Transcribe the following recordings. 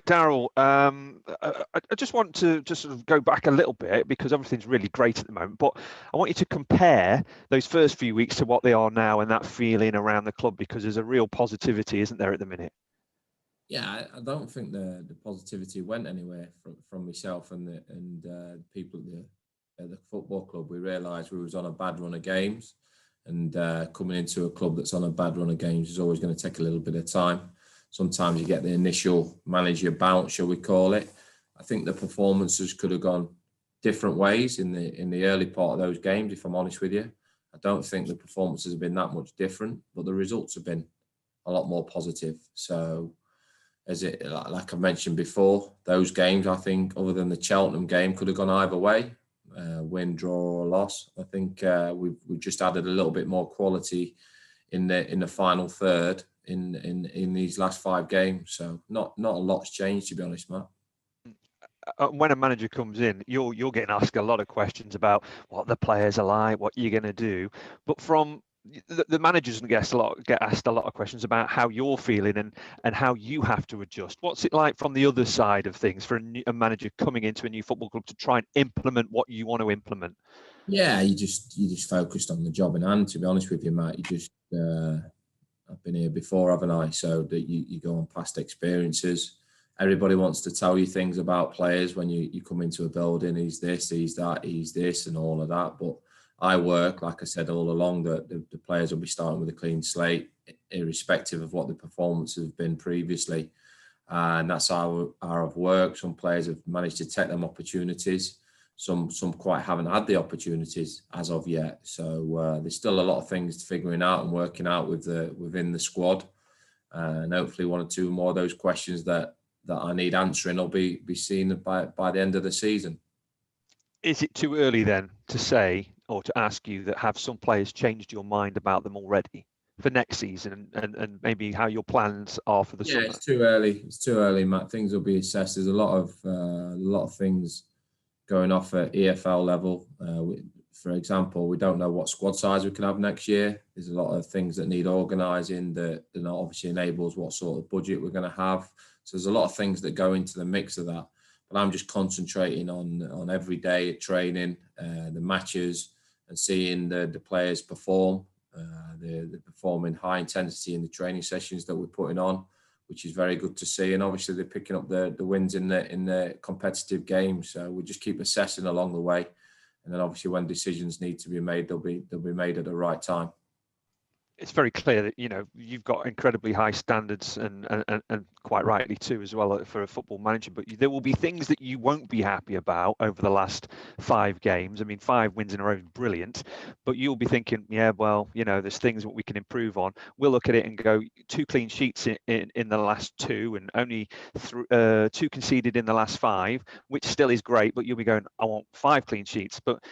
Darrell, I just want to just sort of go back a little bit because everything's really great at the moment, but I want you to compare those first few weeks to what they are now and that feeling around the club, because there's a real positivity, isn't there, at the minute? Yeah, I don't think the positivity went anywhere from myself and the people at the football club. We realised we was on a bad run of games, and coming into a club that's on a bad run of games is always going to take a little bit of time. Sometimes you get the initial manager bounce, shall we call it. I think the performances could have gone different ways in the early part of those games, if I'm honest with you. I don't think the performances have been that much different, but the results have been a lot more positive. So, like I mentioned before, those games, I think, other than the Cheltenham game, could have gone either way, win, draw, or loss. I think we just added a little bit more quality in the final third in these last 5 games. So not a lot's changed, to be honest, Matt. When a manager comes in, you're getting asked a lot of questions about what the players are like, what you're going to do, but from the managers get asked a lot of questions about how you're feeling and how you have to adjust. What's it like from the other side of things for a manager coming into a new football club to try and implement what you want to implement? Yeah, you just focused on the job in hand. To be honest with you, Matt, I've been here before, haven't I? So that you go on past experiences. Everybody wants to tell you things about players when you come into a building. He's this, he's that, he's this, and all of that. But I work, like I said all along, that the players will be starting with a clean slate, irrespective of what the performances have been previously. And that's how I've worked. Some players have managed to take them opportunities. Some quite haven't had the opportunities as of yet. So there's still a lot of things figuring out and working out within the squad. And hopefully 1 or 2 more of those questions that I need answering will be seen by the end of the season. Is it too early then to say or to ask you that have some players changed your mind about them already for next season and maybe how your plans are for the summer? It's too early. It's too early, Matt. Things will be assessed. There's a lot of things going off at EFL level. For example, we don't know what squad size we can have next year. There's a lot of things that need organising that obviously enables what sort of budget we're going to have. So there's a lot of things that go into the mix of that. But I'm just concentrating on every day at training, the matches, and seeing the players perform. They're performing high intensity in the training sessions that we're putting on, which is very good to see. And obviously they're picking up the wins in the competitive games. So we just keep assessing along the way. And then obviously when decisions need to be made, they'll be made at the right time. It's very clear that you've got incredibly high standards and quite rightly too as well for a football manager, but there will be things that you won't be happy about over the last 5 games. I mean, 5 wins in a row is brilliant, but you'll be thinking, yeah, well, there's things that we can improve on. We'll look at it and go 2 clean sheets in the last 2 and only 2 conceded in the last 5, which still is great, but you'll be going, I want 5 clean sheets. But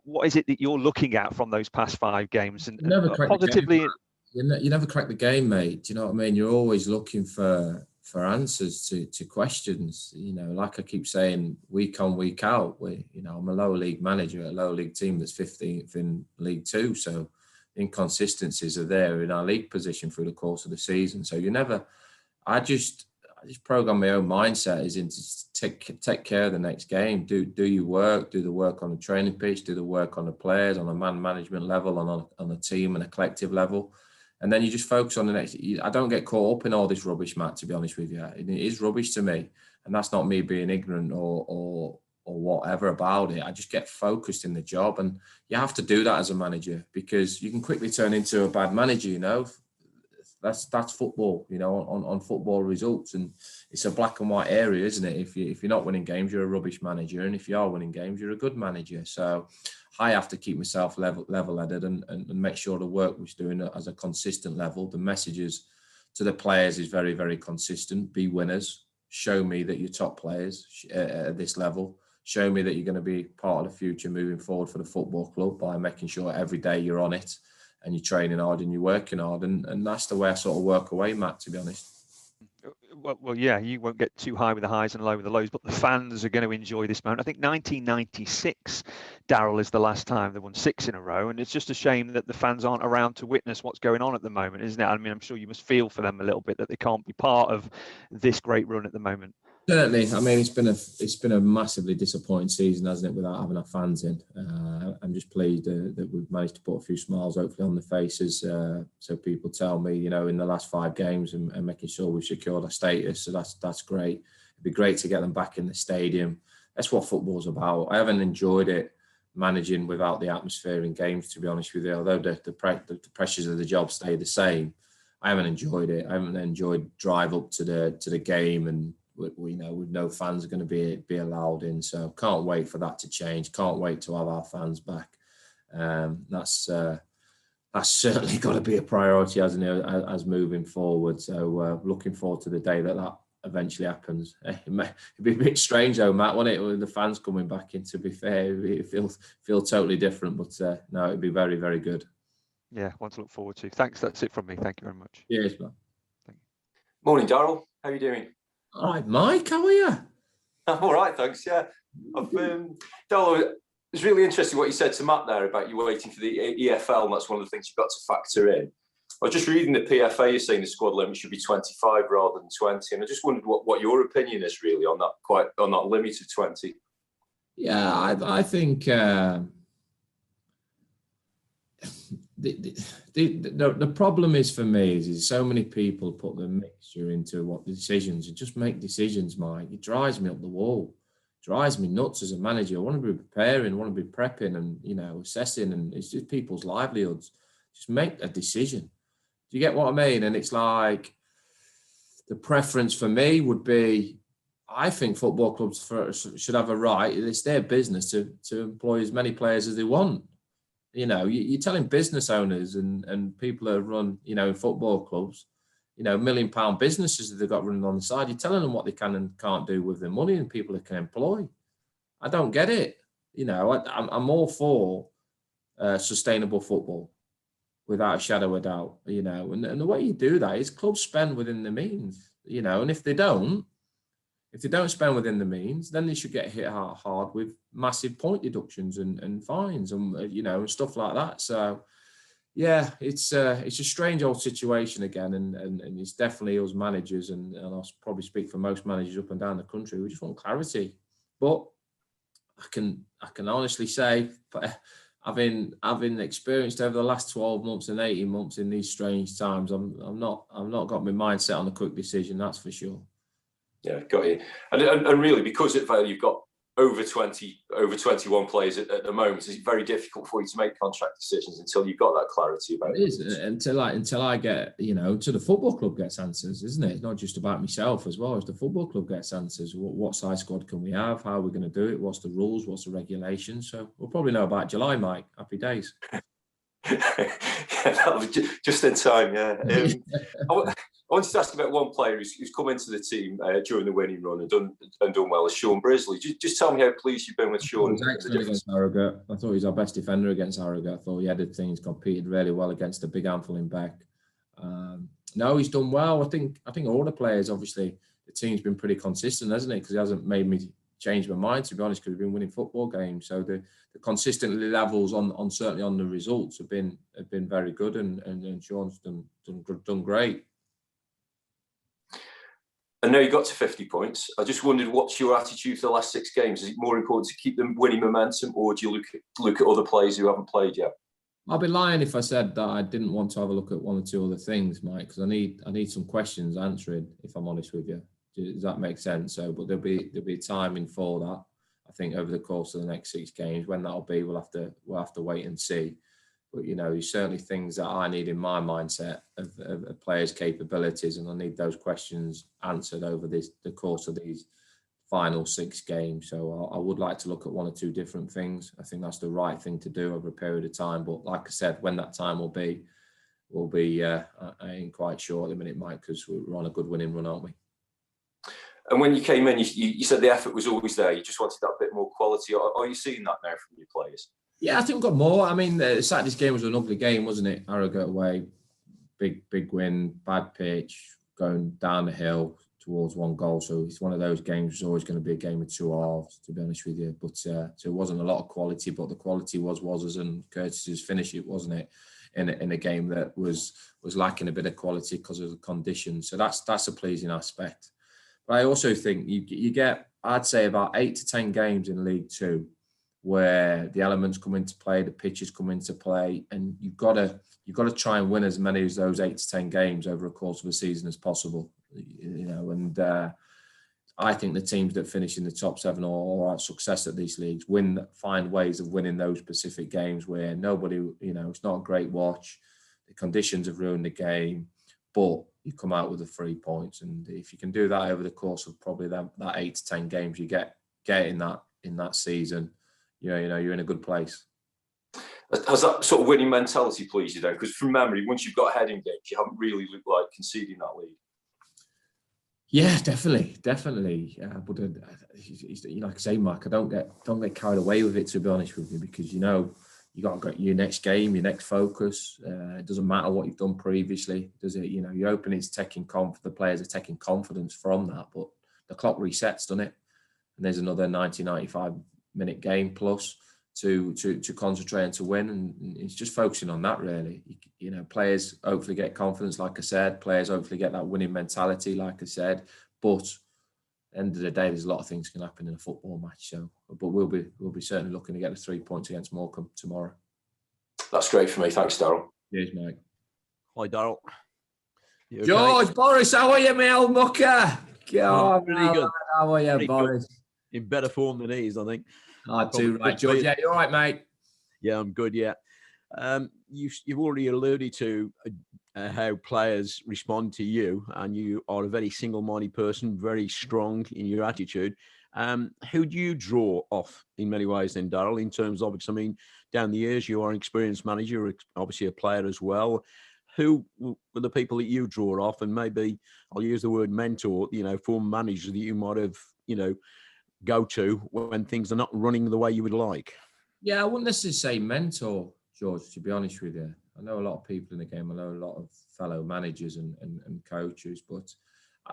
what is it that you're looking at from those past 5 games and positively? You never crack the game, mate. Do you know what I mean? You're always looking for answers to questions. Like I keep saying, week on, week out. I'm a lower league manager at a lower league team that's 15th in League Two. So inconsistencies are there in our league position through the course of the season. So I just program my own mindset is into take care of the next game. Do your work, do the work on the training pitch, do the work on the players, on a man management level, on a team and a collective level. And then you just focus on the next. I don't get caught up in all this rubbish, Matt, to be honest with you. It is rubbish to me. And that's not me being ignorant or whatever about it. I just get focused in the job. And you have to do that as a manager because you can quickly turn into a bad manager, That's football, on football results, and it's a black and white area, isn't it? If you're not winning games, you're a rubbish manager, and if you are winning games, you're a good manager. So I have to keep myself level-headed and make sure the work we're doing as a consistent level. The messages to the players is very, very consistent. Be winners. Show me that you're top players at this level. Show me that you're going to be part of the future moving forward for the football club by making sure every day you're on it. And you're training hard and you're working hard. And that's the way I sort of work away, Matt, to be honest. Well, yeah, you won't get too high with the highs and low with the lows, but the fans are going to enjoy this moment. I think 1996, Darrell, is the last time they won 6 in a row, and it's just a shame that the fans aren't around to witness what's going on at the moment, isn't it? I mean, I'm sure you must feel for them a little bit that they can't be part of this great run at the moment. Certainly, I mean it's been a massively disappointing season, hasn't it, without having our fans in. I'm just pleased that we've managed to put a few smiles, hopefully, on the faces. So people tell me, in the last 5 games and making sure we've secured our status. So that's great. It'd be great to get them back in the stadium. That's what football's about. I haven't enjoyed it managing without the atmosphere in games, to be honest with you. Although the pressures of the job stay the same, I haven't enjoyed it. I haven't enjoyed drive up to the game and we know with no fans are going to be allowed in. So can't wait for that to change. Can't wait to have our fans back. That's certainly got to be a priority as moving forward. So looking forward to the day that eventually happens. It'd be a bit strange though, Matt, wouldn't it, with the fans coming back in? To be fair, it feel totally different. But no, it'd be very, very good. Yeah, one to look forward to. Thanks. That's it from me. Thank you very much. Cheers, man. Morning, Darrell. How are you doing? All right, Mike, how are you? I'm all right, thanks. Yeah, Darrell, it was really interesting what you said to Matt there about you waiting for the EFL, and that's one of the things you've got to factor in. I was just reading the PFA is saying the squad limit should be 25 rather than 20, and I just wondered what your opinion is really on that limit of 20. Yeah, I think the problem is for me is so many people put the mixture into what the decisions and just make decisions, Mike. It drives me up the wall. It drives me nuts as a manager. I want to be preparing, I want to be prepping and assessing, and it's just people's livelihoods. Just make a decision. Do you get what I mean? And it's like the preference for me would be, I think football clubs should have a right. It's their business to employ as many players as they want. You're telling business owners and people that run, in football clubs, £1 million businesses that they've got running on the side. You're telling them what they can and can't do with their money and people they can employ. I don't get it. I'm all for sustainable football, without a shadow of a doubt. And the way you do that is clubs spend within the means. And if they don't spend within the means, then they should get hit hard with massive point deductions and fines and stuff like that. So, yeah, it's a strange old situation again, and it's definitely us managers, and I'll probably speak for most managers up and down the country. We just want clarity. But I can honestly say, having experienced over the last 12 months and 18 months in these strange times, I've not got my mind set on a quick decision. That's for sure. Yeah, got you. And really, because at Vale you've got over 21 players at the moment, it's very difficult for you to make contract decisions until you've got that clarity about it. It is until I get, until the football club gets answers, isn't it? It's not just about myself as well. As the football club gets answers, what size squad can we have? How are we going to do it? What's the rules? What's the regulations? So we'll probably know about July, Mike. Happy days. Yeah, that was just in time. Yeah. I wanted to ask about one player who's come into the team during the winning run and done well, as Sean Brisley. Just tell me how pleased you've been with Sean. He was excellent against Harrogate. I thought he was our best defender against Harrogate. I thought he headed things, competed really well against a big handful in Beck. No, he's done well. I think all the players, obviously, the team's been pretty consistent, hasn't it? Because he hasn't made me change my mind, to be honest, because we've been winning football games. So the consistent levels on certainly on the results have been very good, and Sean's done great. I know you got to 50 points. I just wondered, what's your attitude for the last 6 games? Is it more important to keep them winning momentum, or do you look at other players who haven't played yet? I'd be lying if I said that I didn't want to have a look at one or two other things, Mike, because I need some questions answered, if I'm honest with you. Does that make sense? So, but there'll be timing for that. I think over the course of the next 6 games, when that'll be, we'll have to wait and see. But there's certainly things that I need in my mindset of players' capabilities, and I need those questions answered over the course of these final 6 games. So I would like to look at one or two different things. I think that's the right thing to do over a period of time. But like I said, when that time will be, I ain't quite sure at the minute, Mike, because we're on a good winning run, aren't we? And when you came in, you said the effort was always there. You just wanted that bit more quality. Are you seeing that now from your players? Yeah, I think we've got more. I mean, Saturday's game was an ugly game, wasn't it? Harrogate away, big win, bad pitch, going down the hill. towards one goal. So it's one of those games. It's always going to be a game of two halves, to be honest with you. But so it wasn't a lot of quality, but the quality was Waz's and Curtis's finish, it wasn't it? In a game that was lacking a bit of quality because of the conditions. So that's a pleasing aspect. But I also think you get, I'd say, about 8 to 10 games in League Two where the elements come into play, the pitches come into play, and you've got to try and win as many of those 8 to 10 games over a course of a season as possible. And I think the teams that finish in the top 7 or have success at these leagues find ways of winning those specific games where nobody, it's not a great watch. The conditions have ruined the game, but you come out with the 3 points. And if you can do that over the course of probably that 8 to 10 games you get in that season, you're in a good place. Has that sort of winning mentality pleased you then? Because from memory, once you've got ahead in games, you haven't really looked like conceding that lead. Yeah, definitely. But like I say, Mark, I don't get carried away with it, to be honest with you, because you got to get your next game, your next focus. It doesn't matter what you've done previously, does it? You're hoping it's the players are taking confidence from that, but the clock resets, doesn't it? And there's another 90-95-minute game plus to concentrate and to win, and it's just focusing on that really. Players hopefully get confidence, like I said. Players hopefully get that winning mentality, like I said. But at the end of the day, there's a lot of things can happen in a football match. So, but we'll be certainly looking to get the 3 points against Morecambe tomorrow. That's great for me. Thanks, Darrell. Cheers, mate. Hi, Darrell. Okay? George, Boris, how are you, my old mucker? God, really good. How are you, Pretty Boris? Good. In better form than he is, I think. Too right, George. Yeah, you all right, mate? Yeah, I'm good. Yeah. You've already alluded to how players respond to you, and you are a very single-minded person, very strong in your attitude. Who do you draw off in many ways then, Darrell, in terms of, because I mean, down the years, you are an experienced manager, obviously a player as well. Who were the people that you draw off, and maybe I'll use the word mentor, former managers that you might have, go to when things are not running the way you would like? Yeah, I wouldn't necessarily say mentor, George, to be honest with you. I know a lot of people in the game. I know a lot of fellow managers and coaches, but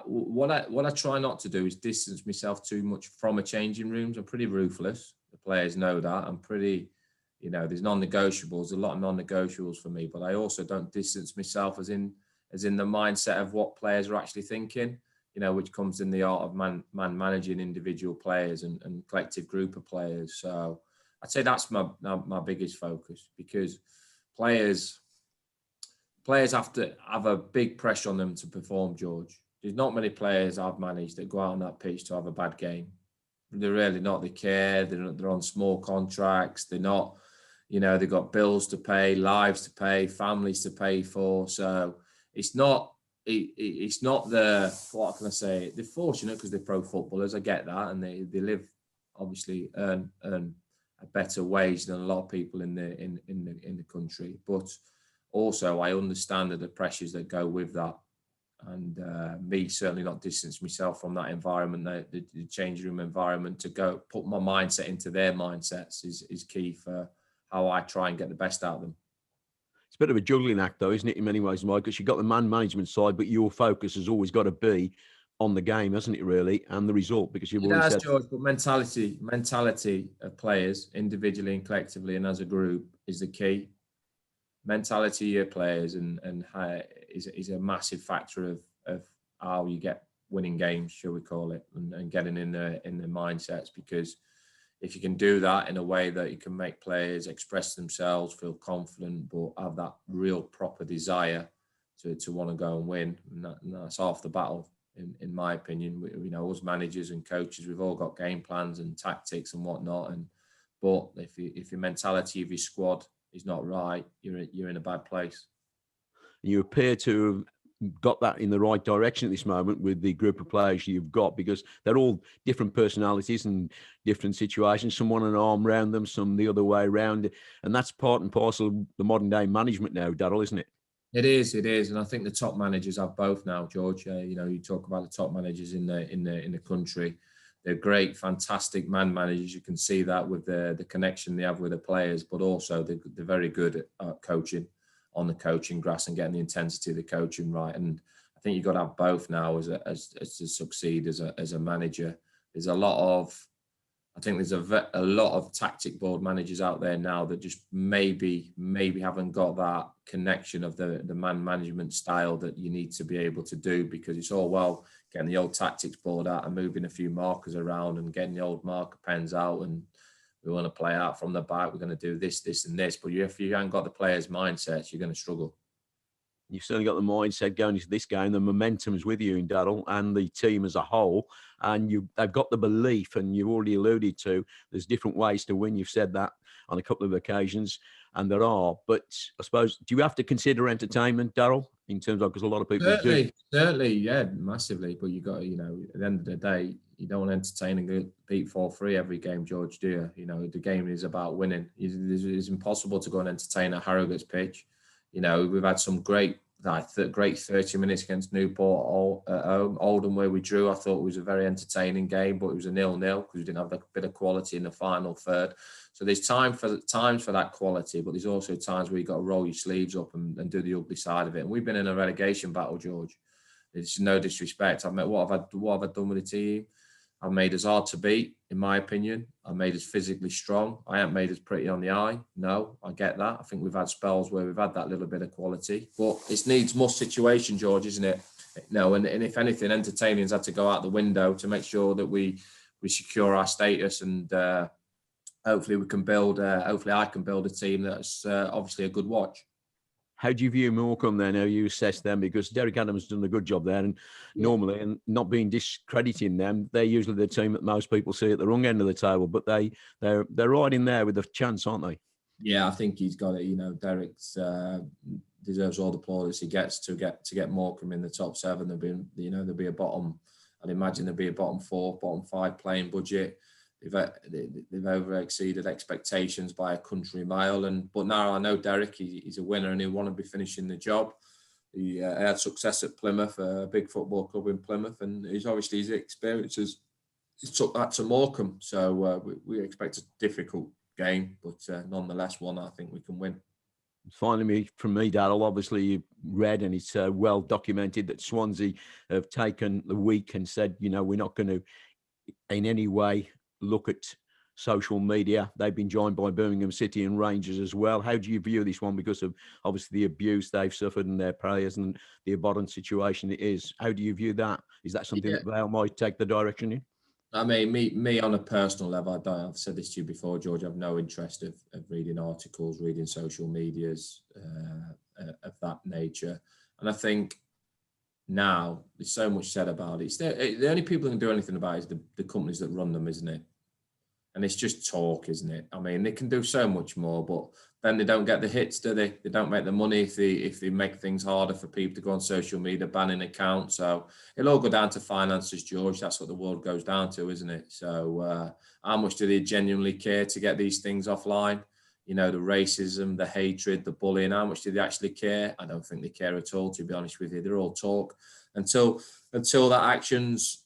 what I try not to do is distance myself too much from a changing rooms. I'm pretty ruthless. The players know that. I'm pretty, there's non-negotiables, a lot of non-negotiables for me, but I also don't distance myself as in the mindset of what players are actually thinking, which comes in the art of man managing individual players and collective group of players. So I'd say that's my biggest focus, because players have to have a big pressure on them to perform, George. There's not many players I've managed that go out on that pitch to have a bad game. They're really not. They care. They're on small contracts. They're not, they've got bills to pay, lives to pay, families to pay for. So it's not what can I say? They're fortunate because they're pro footballers. I get that, and they live, obviously earn a better wage than a lot of people in the country. But also, I understand the pressures that go with that, and me certainly not distance myself from that environment, the changing room environment. To go put my mindset into their mindsets is key for how I try and get the best out of them. It's a bit of a juggling act, though, isn't it, in many ways, Mike? Because you've got the man management side, but your focus has always got to be on the game, hasn't it, really, and the result? Because you've already said, George, but mentality of players, individually and collectively and as a group, is the key. Mentality of your players and how is a massive factor of how you get winning games, shall we call it, and getting in the mindsets. Because if you can do that in a way that you can make players express themselves, feel confident, but have that real proper desire to want to go and win, and that's half the battle, in my opinion. Us managers and coaches, we've all got game plans and tactics and whatnot, but if your mentality of your squad is not right, you're in a bad place. You appear to have got that in the right direction at this moment with the group of players you've got, because they're all different personalities and different situations. Some want an arm around them, some the other way around, and that's part and parcel of the modern day management now, Darrell, isn't it? It is, and I think the top managers have both now, George. You talk about the top managers in the country. They're great, fantastic man managers. You can see that with the connection they have with the players, but also they're very good at coaching on the coaching grass and getting the intensity of the coaching right. And I think you've got to have both now as to succeed as a manager. There's a lot of, I think there's a lot of tactic board managers out there now that just maybe haven't got that connection of the man management style that you need to be able to do, because it's all well getting the old tactics board out and moving a few markers around and getting the old marker pens out, and we want to play out from the back, we're going to do this, this and this. But if you haven't got the players' mindsets, you're going to struggle. You've certainly got the mindset going into this game. The momentum is with you in Darrell and the team as a whole. And they've got the belief, and you already alluded to, there's different ways to win. You've said that on a couple of occasions, and there are. But I suppose, do you have to consider entertainment, Darrell, in terms of, because a lot of people do? Certainly, yeah, massively. But you got to, at the end of the day, you don't want to entertain and beat 4-3 every game, George, do you? The game is about winning. It's impossible to go and entertain at Harrogate's pitch. We've had some great 30 minutes against Newport at home. Oldham, where we drew, I thought it was a very entertaining game, but it was a 0-0 because we didn't have a bit of quality in the final third. So there's times for that quality, but there's also times where you've got to roll your sleeves up and do the ugly side of it. And we've been in a relegation battle, George. It's no disrespect. What have I done with the team? I've made us hard to beat, in my opinion. I've made us physically strong. I haven't made us pretty on the eye. No, I get that. I think we've had spells where we've had that little bit of quality. But it needs must situation, George, isn't it? And if anything, entertaining's had to go out the window to make sure that we secure our status, and hopefully we can build. Hopefully I can build a team that's obviously a good watch. How do you view Morecambe then? How you assess them? Because Derek Adams has done a good job there, and normally, and not being discrediting them, they're usually the team that most people see at the wrong end of the table. But they're right in there with a chance, aren't they? Yeah, I think he's got it. Derek's deserves all the plaudits he gets to get Morecambe in the top 7. There'll be a bottom. I'd imagine there'll be a bottom 4, bottom 5 playing budget. They've over exceeded expectations by a country mile, but now I know Derek, he's a winner and he'll want to be finishing the job. He had success at Plymouth, a big football club in Plymouth, and his experiences, he took that to Morecambe. So we expect a difficult game, but nonetheless one I think we can win. Finally, from me, Darrell, obviously you read, and it's well documented, that Swansea have taken the week and said, we're not going to in any way look at social media. They've been joined by Birmingham City and Rangers as well. How do you view this one, because of obviously the abuse they've suffered and their players and the abhorrent situation it is? How do you view that? Is that something that they might take the direction in? I mean, me on a personal level, I've said this to you before, George, I have no interest of reading articles, reading social medias of that nature. And I think now there's so much said about it. The only people who can do anything about it is the companies that run them, isn't it? And it's just talk, isn't it? I mean, they can do so much more, but then they don't get the hits, do they? They don't make the money if they make things harder for people to go on social media, banning accounts. So it'll all go down to finances, George. That's what the world goes down to, isn't it? So how much do they genuinely care to get these things offline? The racism, the hatred, the bullying, how much do they actually care? I don't think they care at all, to be honest with you. They're all talk until that action's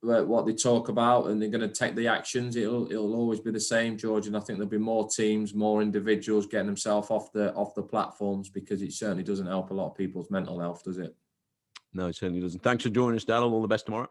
what they talk about, and they're going to take the actions. It'll always be the same, George. And I think there'll be more teams, more individuals getting themselves off the platforms, because it certainly doesn't help a lot of people's mental health, does it? No, it certainly doesn't. Thanks for joining us, Darrell. All the best tomorrow.